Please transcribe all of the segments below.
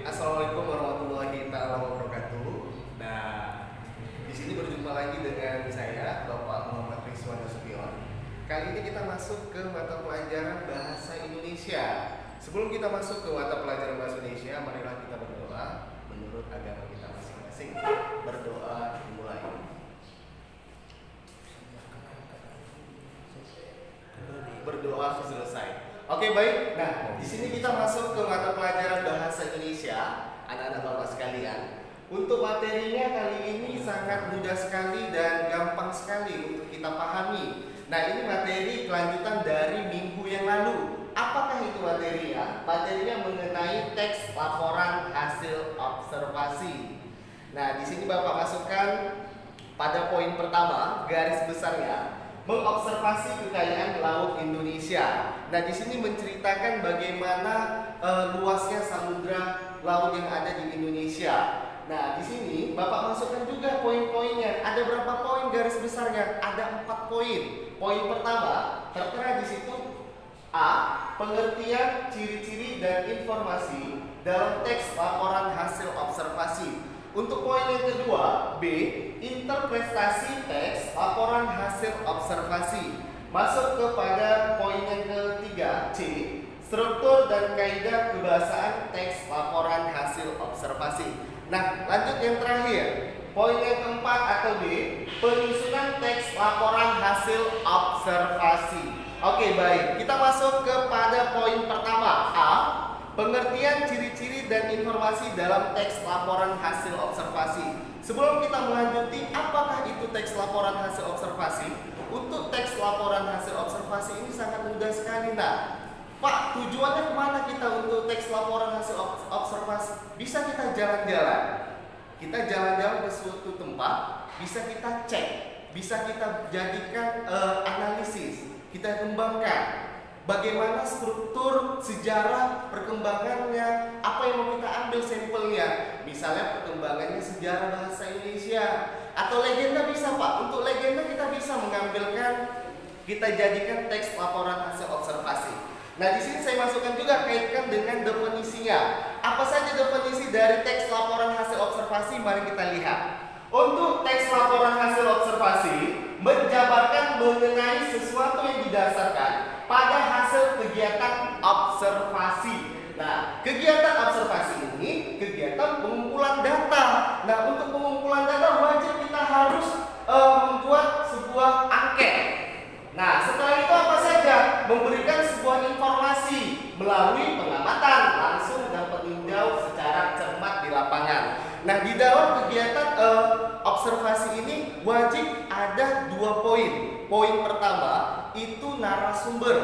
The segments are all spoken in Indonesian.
Assalamualaikum warahmatullahi wabarakatuh. Nah, di sini berjumpa lagi dengan saya, Bapak Muhammad Rizwan Nasution. Kali ini kita masuk ke mata pelajaran Bahasa Indonesia. Sebelum kita masuk ke mata pelajaran Bahasa Indonesia, marilah kita berdoa menurut agama kita masing-masing. Berdoa dimulai. Berdoa selesai. Oke, baik. Nah, di sini kita masuk ke mata pelajaran Bahasa Indonesia, anak-anak Bapak sekalian. Untuk materinya kali ini sangat mudah sekali dan gampang sekali untuk kita pahami. Nah, ini materi kelanjutan dari minggu yang lalu. Apakah itu materinya? Materinya mengenai teks laporan hasil observasi. Nah, di sini Bapak masukkan pada poin pertama, garis besarnya, mengobservasi kekayaan laut Indonesia. Nah, di sini menceritakan bagaimana luasnya samudra laut yang ada di Indonesia. Nah, di sini Bapak masukkan juga poin-poinnya. Ada berapa poin garis besarnya? Ada 4 poin. Poin pertama tertera di situ A. Pengertian, ciri-ciri dan informasi dalam teks laporan hasil observasi. Untuk poin yang kedua, B. Interpretasi teks laporan hasil observasi. Masuk kepada poin yang ketiga, C. Struktur dan kaidah kebahasaan teks laporan hasil observasi. Nah, lanjut yang terakhir, poin yang keempat atau D. Penyusunan teks laporan hasil observasi. Oke, baik. Kita masuk kepada poin pertama, A. Pengertian, ciri-ciri, dan informasi dalam teks laporan hasil observasi. Sebelum kita melanjuti, apakah itu teks laporan hasil observasi? Untuk teks laporan hasil observasi ini sangat mudah sekali. Nah, Pak, tujuannya kemana kita untuk teks laporan hasil observasi? Bisa kita jalan-jalan. Kita jalan-jalan ke suatu tempat, bisa kita cek, bisa kita jadikan analisis, kita kembangkan. Bagaimana struktur sejarah perkembangannya, apa yang mau kita ambil sampelnya. Misalnya perkembangannya sejarah bahasa Indonesia atau legenda bisa, Pak. Untuk legenda kita bisa mengambilkan, kita jadikan teks laporan hasil observasi. Nah, di sini saya masukkan juga kaitkan dengan definisinya. Apa saja definisi dari teks laporan hasil observasi? Mari kita lihat. Untuk teks laporan hasil observasi menjabarkan mengenai sesuatu yang didasarkan pada hasil kegiatan observasi. Nah, kegiatan observasi ini kegiatan pengumpulan data. Nah, untuk pengumpulan data wajib kita harus membuat sebuah angket. Nah, setelah itu apa saja? Memberikan sebuah informasi melalui pengamatan langsung dan peninjau secara cermat di lapangan. Nah, di dalam kegiatan observasi ini wajib ada 2 poin. Poin pertama itu narasumber.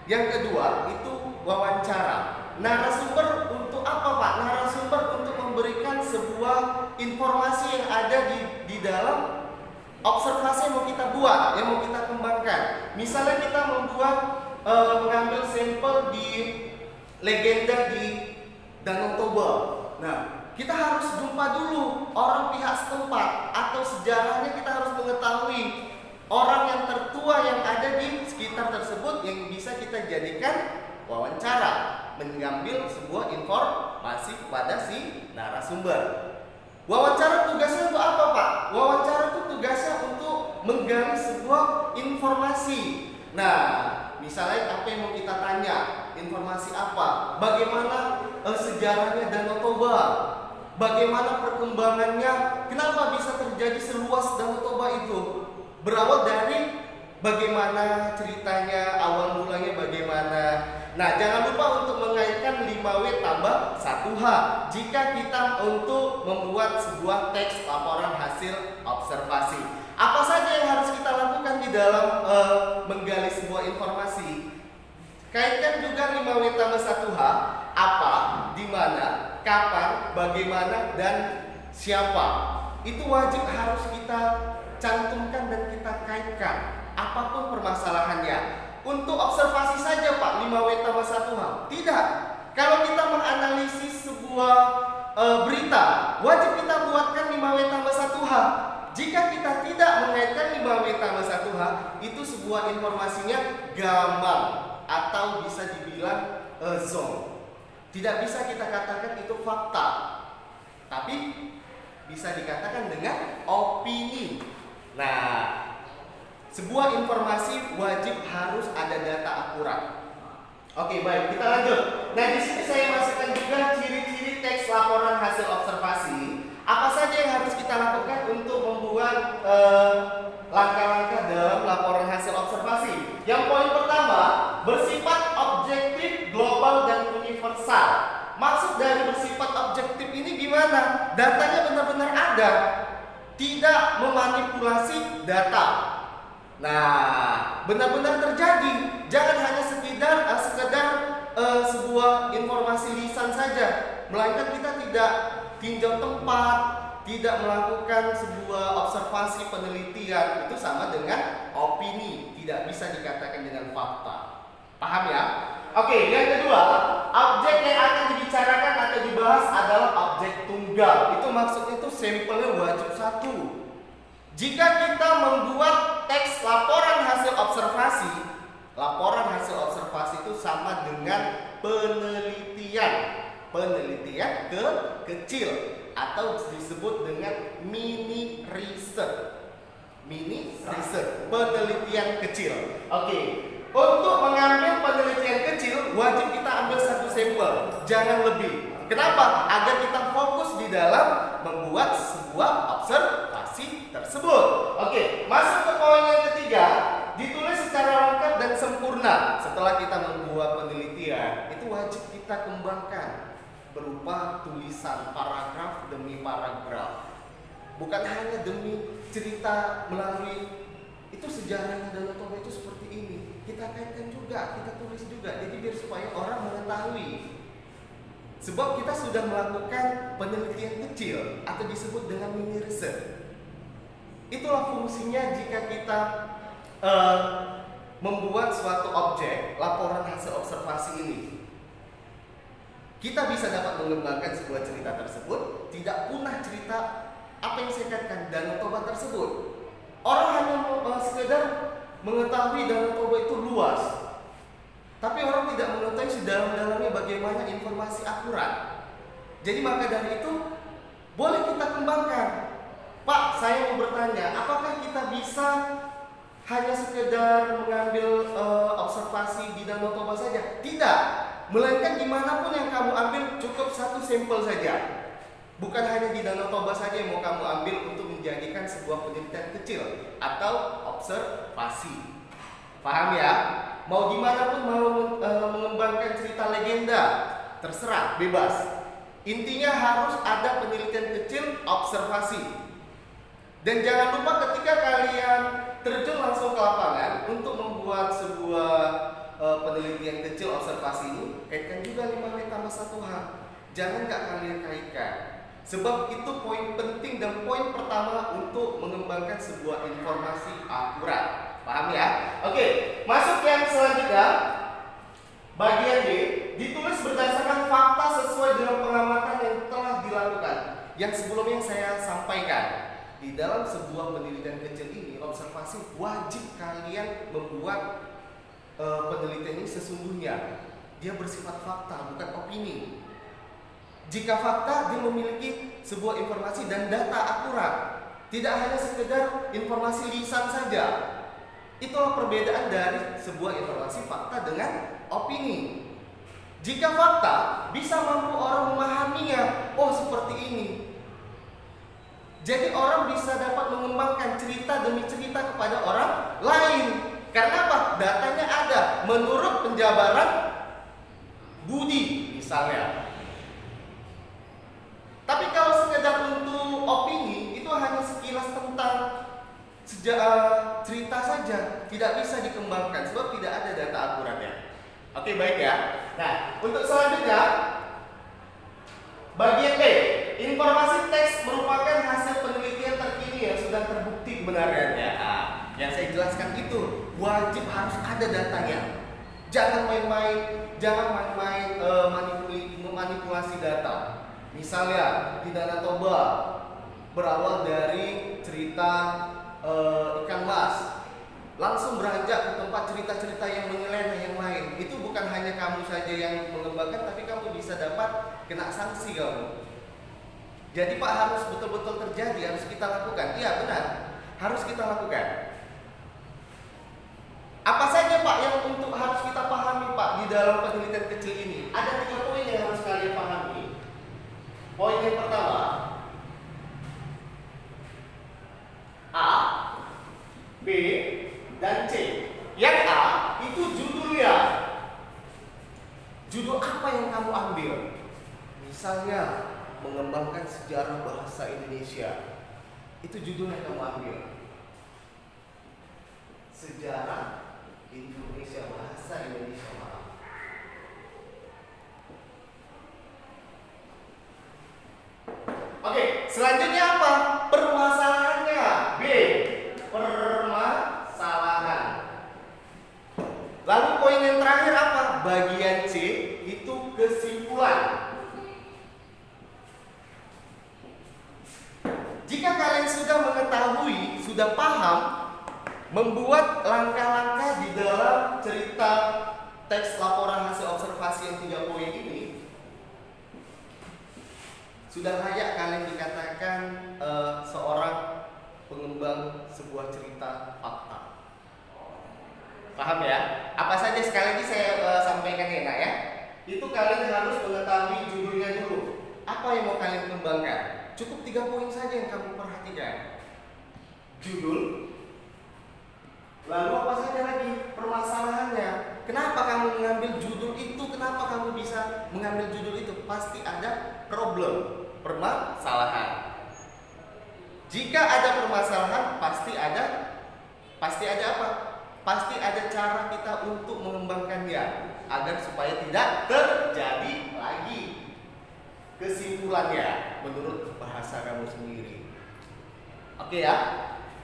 Yang kedua itu wawancara. Narasumber untuk apa, Pak? Narasumber untuk memberikan sebuah informasi yang ada di dalam observasi yang mau kita buat, yang mau kita kembangkan. Misalnya kita mengambil sampel di legenda di Danau Toba. Nah, kita harus jumpa dulu orang pihak setempat atau sejarahnya, kita harus mengetahui orang yang tertua yang ada di sekitar tersebut yang bisa kita jadikan wawancara, mengambil sebuah informasi kepada si narasumber. Wawancara tugasnya untuk apa, Pak? Wawancara itu tugasnya untuk menggali sebuah informasi. Nah, misalnya apa yang mau kita tanya? Informasi apa? Bagaimana sejarahnya Danau Toba? Bagaimana perkembangannya? Kenapa bisa terjadi seluas Danau Toba itu? Berawal dari bagaimana ceritanya, awal mulanya bagaimana. Nah, jangan lupa untuk mengaitkan 5W tambah 1H jika kita untuk membuat sebuah teks laporan hasil observasi. Apa saja yang harus kita lakukan di dalam menggali sebuah informasi? Kaitkan juga 5W tambah 1H, apa, di mana, kapan, bagaimana, dan siapa. Itu wajib harus kita cantumkan dan kita kaitkan apapun permasalahannya. Untuk observasi saja, Pak, 5W tambah 1H? Tidak. Kalau kita menganalisis sebuah berita, wajib kita buatkan 5W tambah 1H. Jika kita tidak mengaitkan 5W tambah 1H, itu sebuah informasinya gamang atau bisa dibilang zonk. tidak bisa kita katakan itu fakta, tapi bisa dikatakan dengan opini. Nah, sebuah informasi wajib harus ada data akurat. Oke, baik, kita lanjut. Nah, di sini saya masukkan juga ciri-ciri teks laporan hasil observasi. Apa saja yang harus kita lakukan untuk membuat langkah-langkah dalam laporan hasil observasi? Yang poin pertama, bersifat objektif, global, dan universal. Maksud dari bersifat objektif ini gimana? Datanya benar-benar ada, tidak memanipulasi data. Nah, benar-benar terjadi. Jangan hanya sekedar sebuah informasi lisan saja, melainkan kita tidak tinjau tempat, tidak melakukan sebuah observasi penelitian. Itu sama dengan opini, tidak bisa dikatakan dengan fakta. Paham ya? Oke, yang kedua, objek yang akan dibicarakan atau dibahas adalah objek tunggal. Itu maksudnya itu sampelnya wajib satu. Jika kita membuat teks laporan hasil observasi itu sama dengan penelitian kecil atau disebut dengan mini research, penelitian kecil. Oke. Untuk mengambil penelitian kecil, wajib kita ambil satu sampel, jangan lebih. Kenapa? Agar kita fokus di dalam membuat sebuah observasi tersebut. Oke, masuk ke poin yang ketiga, ditulis secara lengkap dan sempurna. Setelah kita membuat penelitian, itu wajib kita kembangkan berupa tulisan paragraf demi paragraf. Bukan hanya demi cerita melalui itu sejarahnya Danau Toba itu seperti ini. Kita kaitkan juga, kita tulis juga. Jadi biar supaya orang mengetahui. Sebab kita sudah melakukan penelitian kecil atau disebut dengan mini research. Itulah fungsinya jika kita membuat suatu objek laporan hasil observasi ini. Kita bisa dapat mengembangkan sebuah cerita tersebut, tidak punah cerita apa yang saya katakan Danau Toba tersebut. Orang hanya sekedar mengetahui Danau Toba itu luas, tapi orang tidak mengetahui sedalam-dalamnya bagaimana informasi akurat. Jadi maka dari itu boleh kita kembangkan. Pak, saya mau bertanya, apakah kita bisa hanya sekedar mengambil observasi di Danau Toba saja? Tidak, melainkan dimanapun yang kamu ambil cukup satu sampel saja. Bukan hanya di Danau Toba saja yang mau kamu ambil untuk menjadikan sebuah penelitian kecil atau observasi. Paham ya? Mau gimana pun mau mengembangkan cerita legenda, terserah, bebas. Intinya harus ada penelitian kecil, observasi. Dan jangan lupa ketika kalian terjun langsung ke lapangan untuk membuat sebuah penelitian kecil observasi ini, kaitkan juga 5W tambah 1H. Jangan nggak kalian kaitkan. Sebab itu poin penting dan poin pertama untuk mengembangkan sebuah informasi akurat. Paham ya? Oke, masuk yang selanjutnya. Bagian D, ditulis berdasarkan fakta sesuai dengan pengamatan yang telah dilakukan. Yang sebelumnya saya sampaikan, di dalam sebuah penelitian kecil ini, observasi, wajib kalian membuat penelitian ini sesungguhnya dia bersifat fakta, bukan opini. Jika fakta, dia memiliki sebuah informasi dan data akurat, tidak hanya sekedar informasi lisan saja. Itulah perbedaan dari sebuah informasi fakta dengan opini. Jika fakta, bisa mampu orang memahaminya, oh seperti ini. Jadi orang bisa dapat mengembangkan cerita demi cerita kepada orang lain. Karena apa? Datanya ada menurut penjabaran Budi misalnya. Tapi kalau sekedar untuk opini, itu hanya sekilas tentang cerita saja, tidak bisa dikembangkan sebab tidak ada data akuratnya. Oke, baik ya. Nah, untuk selanjutnya bagian B, informasi teks merupakan hasil penelitian terkini yang sudah terbukti kebenarannya. Nah, yang saya jelaskan itu wajib harus ada datanya. Jangan main-main, memanipulasi data. Misalnya di Danau Toba berawal dari cerita ikan mas, langsung beranjak ke tempat cerita-cerita yang menyeleneh yang lain. Itu bukan hanya kamu saja yang mengembangkan, tapi kamu bisa bisa dapat kena sanksi kamu. Jadi Pak, harus betul-betul terjadi, harus kita lakukan. Iya benar, harus kita lakukan. Apa saja Pak yang untuk harus kita pahami Pak di dalam penelitian kecil ini? Ada 3 poin yang harus kalian pahami. Poin yang pertama, A, B, dan C. Yang A itu judulnya. Judul apa yang kamu ambil? Misalnya mengembangkan sejarah bahasa Indonesia. Itu judul yang kamu ambil. Sejarah Indonesia, bahasa Indonesia. Oke, selanjutnya apa? Permasalahannya. B, permasalahan. Lalu poin yang terakhir apa? Bagian C itu kesimpulan. Jika kalian sudah mengetahui, sudah paham membuat langkah-langkah di dalam cerita teks laporan hasil observasi yang 3 poin ini, sudah layak kalian dikatakan seorang pengembang sebuah cerita fakta. Paham ya? Apa saja sekali lagi saya sampaikan ya, Nak ya. Itu kalian harus mengetahui judulnya dulu. Apa yang mau kalian kembangkan? Cukup 3 poin saja yang kamu perhatikan. Judul. Lalu apa saja lagi? Permasalahannya. Kenapa kamu mengambil judul itu? Kenapa kamu bisa mengambil judul itu? Pasti ada problem, permasalahan. Jika ada permasalahan, pasti ada apa? Pasti ada cara kita untuk mengembangkannya agar supaya tidak terjadi lagi. Kesimpulannya menurut bahasa kamu sendiri. Oke ya.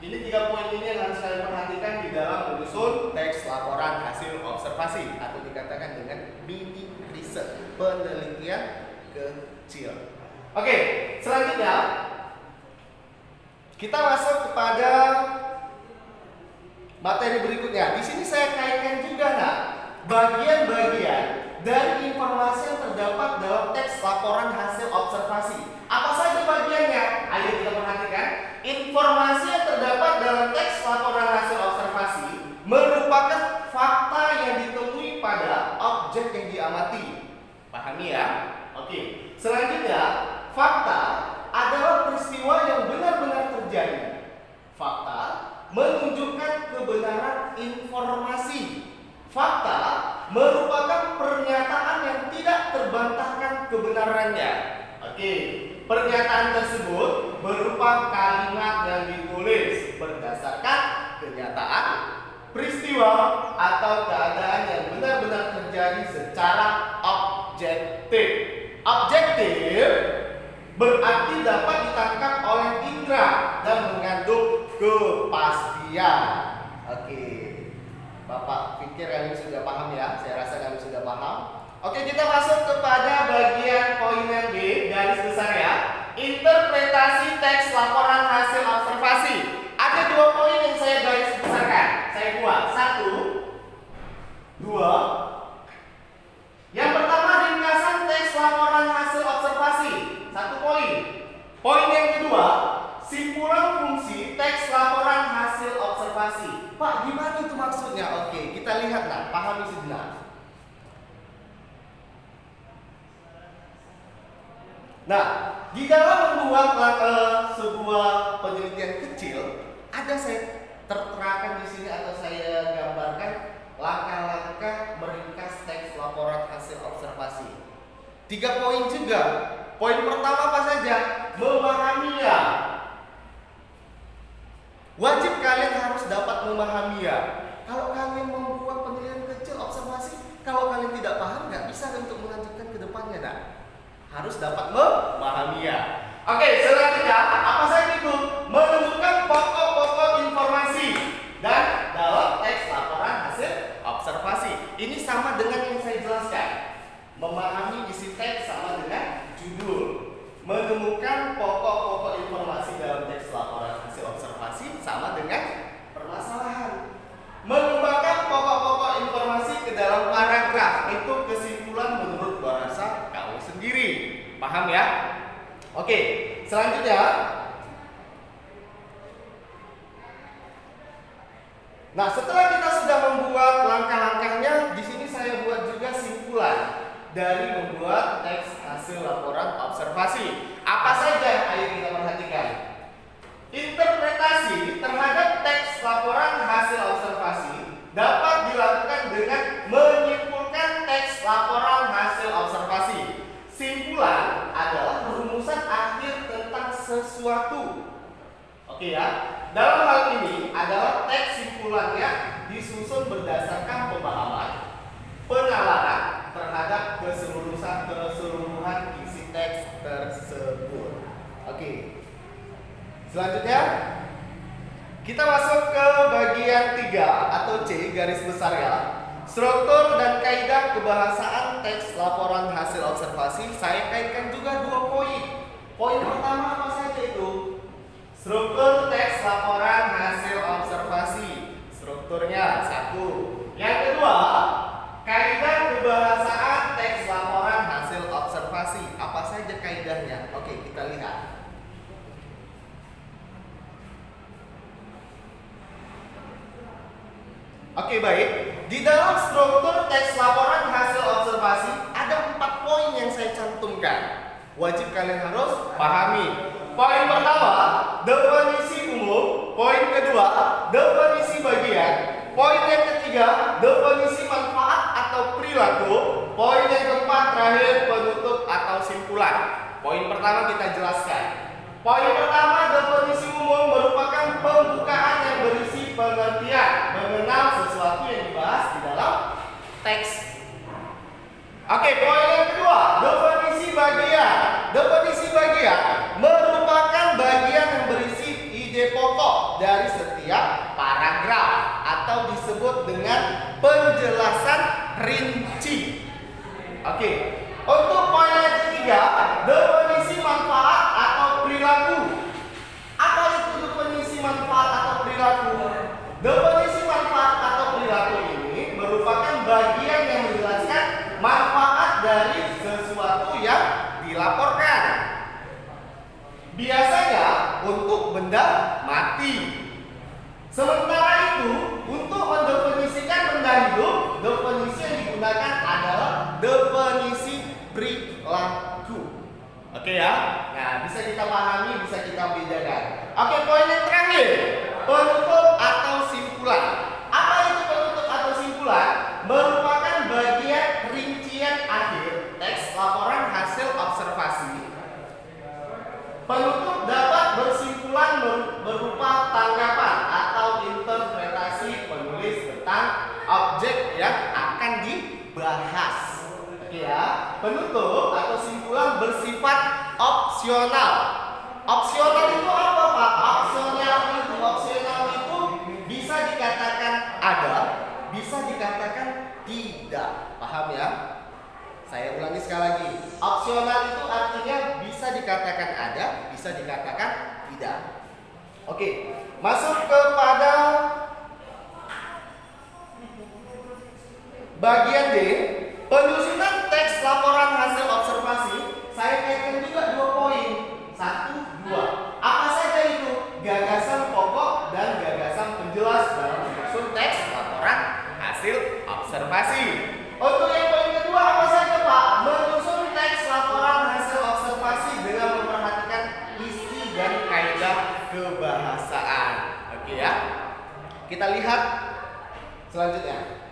Ini 3 poin ini yang harus kalian perhatikan di dalam menyusun teks laporan hasil observasi atau dikatakan dengan mini research, penelitian kecil. Oke, selanjutnya kita masuk kepada materi berikutnya. Di sini saya kaitkan juga bagian-bagian dari informasi yang terdapat dalam teks laporan hasil observasi. Apa saja bagiannya? Ayo kita perhatikan. Informasi yang terdapat dalam teks laporan hasil observasi merupakan fakta yang ditemui pada objek yang diamati. Pahami ya? Oke. Selanjutnya, fakta adalah peristiwa yang benar-benar terjadi. Fakta menunjukkan kebenaran informasi. Fakta merupakan pernyataan yang tidak terbantahkan kebenarannya. Oke, pernyataan tersebut berupa kalimat yang ditulis berdasarkan kenyataan, peristiwa, atau keadaan yang benar-benar terjadi secara objektif. Objektif berarti dapat ditangkap oleh indera dan mengandung kepastian. Oke, Bapak pikir kalian sudah paham ya? Saya rasa kalian sudah paham. Oke, kita masuk kepada bagian poin yang B, garis besar ya. Interpretasi teks laporan hasil observasi. Ada 2 poin yang saya garis besarkan. Saya buat 1, 2. Yang pertama, ringkasan teks laporan hasil observasi. 1 poin. Poin yang kedua, simpulan fungsi teks laporan hasil observasi. Pak, gimana itu maksudnya? Oke, kita lihat pahami sejenak. Nah, di dalam membuat sebuah penelitian kecil, ada saya terterakan di sini atau saya gambarkan langkah-langkah meringkas teks laporan hasil observasi. 3 poin juga. Poin pertama apa saja? Memahaminya. Wajib kalian harus dapat memahaminya. Kalau kalian membuat penelitian kecil observasi, kalau kalian tidak paham, nggak bisa untuk melanjutkan ke depannya, harus dapat memahaminya. Oke, selanjutnya apa saja itu? Menemukan pokok-pokok informasi dan dalam teks laporan hasil observasi. Ini sama dengan yang saya jelaskan. Memahami isi teks sama dengan judul. Menemukan pokok-pokok informasi dalam teks laporan hasil observasi sama dengan permasalahan. Mengembangkan pokok-pokok informasi ke dalam paragraf, itu kesimpulan menurut bahasa KUHP. Paham ya? Oke, selanjutnya. Nah, setelah kita sudah membuat langkah-langkahnya, di sini saya buat juga simpulan dari membuat teks hasil laporan observasi. Apa saja? Ayo kita perhatikan. Interpretasi terhadap teks laporan hasil observasi dapat dilakukan dengan menyimpulkan teks laporan hasil observasi. Simpulan adalah rumusan akhir tentang sesuatu. Oke ya. Dalam hal ini adalah teks simpulannya disusun berdasarkan pemahaman, penalaran terhadap keseluruhan isi teks tersebut. Oke. Selanjutnya kita masuk ke bagian 3 atau C garis besar ya. Struktur dan kaidah kebahasaan teks laporan hasil observasi. Saya kaitkan juga 2 poin. Poin pertama apa saja itu? Struktur teks laporan hasil observasi. Strukturnya 1. Yang kedua, kaidah kebahasaan teks laporan hasil observasi. Apa saja kaidahnya? Oke, kita lihat. Oke, baik. Di dalam struktur teks laporan hasil observasi ada 4 poin yang saya cantumkan. Wajib kalian harus pahami. Poin pertama, definisi umum. Poin kedua, definisi bagian. Poin yang ketiga, definisi manfaat atau perilaku. Poin yang keempat terakhir, penutup atau simpulan. Poin pertama kita jelaskan. Poin pertama, definisi umum merupakan pembukaan yang berisi pengertian mengenal sesuatu yang dibahas di dalam teks. Oke, poin yang kedua, definisi bagian. Definisi bagian merupakan bagian yang berisi ide pokok dari setiap paragraf atau disebut dengan penjelasan rinci. Oke, untuk poin yang ketiga, definisi manfaat atau perilaku. Apa itu definisi manfaat atau perilaku? Definisi manfaat atau perilaku ini merupakan bagian yang menjelaskan manfaat dari sesuatu yang dilaporkan. Biasanya untuk benda mati. Sementara itu, untuk mendefinisikan benda hidup, definisi yang digunakan adalah definisi perilaku. Oke ya? Nah, bisa kita pahami, bisa kita bedakan. Oke, poin yang terakhir, penutup atau simpulan. Apa itu penutup atau simpulan? Merupakan bagian rincian akhir teks laporan hasil observasi. Penutup dapat bersimpulan berupa tanggapan atau interpretasi penulis tentang objek yang akan dibahas. Oke ya. Penutup atau simpulan bersifat opsional. Opsional itu apa, Pak? Opsional itu bisa dikatakan ada, bisa dikatakan tidak. Paham ya? Saya ulangi sekali lagi. Opsional itu artinya bisa dikatakan ada, bisa dikatakan tidak. Oke, masuk kepada bagian D, penyusunan teks laporan hasil observasi. Saya kaitkan juga 2 poin. 1, 2. Apa saja itu? Gagasan pokok dan gagasan penjelas dalam menyusun teks laporan hasil observasi. Untuk yang poin kedua apa saja, Pak? Menyusun teks laporan hasil observasi dengan memperhatikan isi dan kaidah kebahasaan. Oke ya. Kita lihat selanjutnya.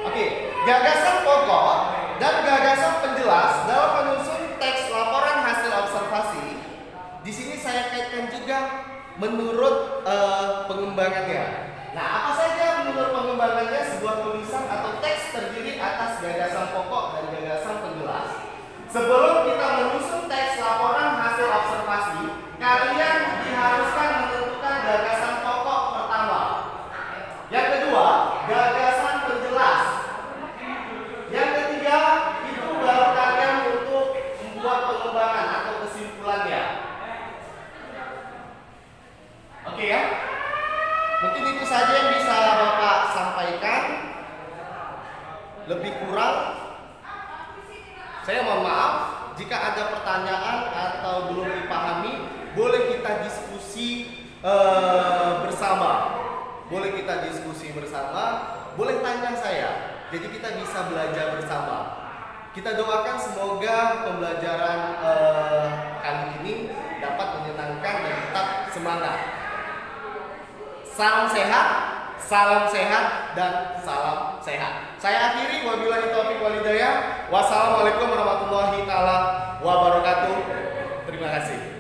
Oke, gagasan pokok dan gagasan penjelas dalam menyusun teks laporan hasil observasi. Di sini saya kaitkan juga menurut pengembangannya. Nah, apa saja menurut pengembangannya? Sebuah tulisan atau teks terdiri atas gagasan pokok dan gagasan penjelas. Sebelum kita menyusun teks laporan hasil observasi, kalian diharuskan menentukan gagasan pokok pertama. Yang kedua, gagasan penjelas. Yang ketiga, itu baru kalian untuk membuat pengembangan atau kesimpulannya. Oke ya. Mungkin itu saja yang bisa Bapak sampaikan. lebih kurang saya mohon maaf. Jika ada pertanyaan atau belum dipahami, boleh kita diskusi bersama. Boleh kita diskusi bersama, boleh tanya saya. Jadi kita bisa belajar bersama. Kita doakan semoga pembelajaran kali ini dapat menyenangkan dan tetap semangat. Salam sehat, dan salam sehat. Saya akhiri, wabillahi taufiq wal hidayah. Wassalamualaikum warahmatullahi taala wabarakatuh. Terima kasih.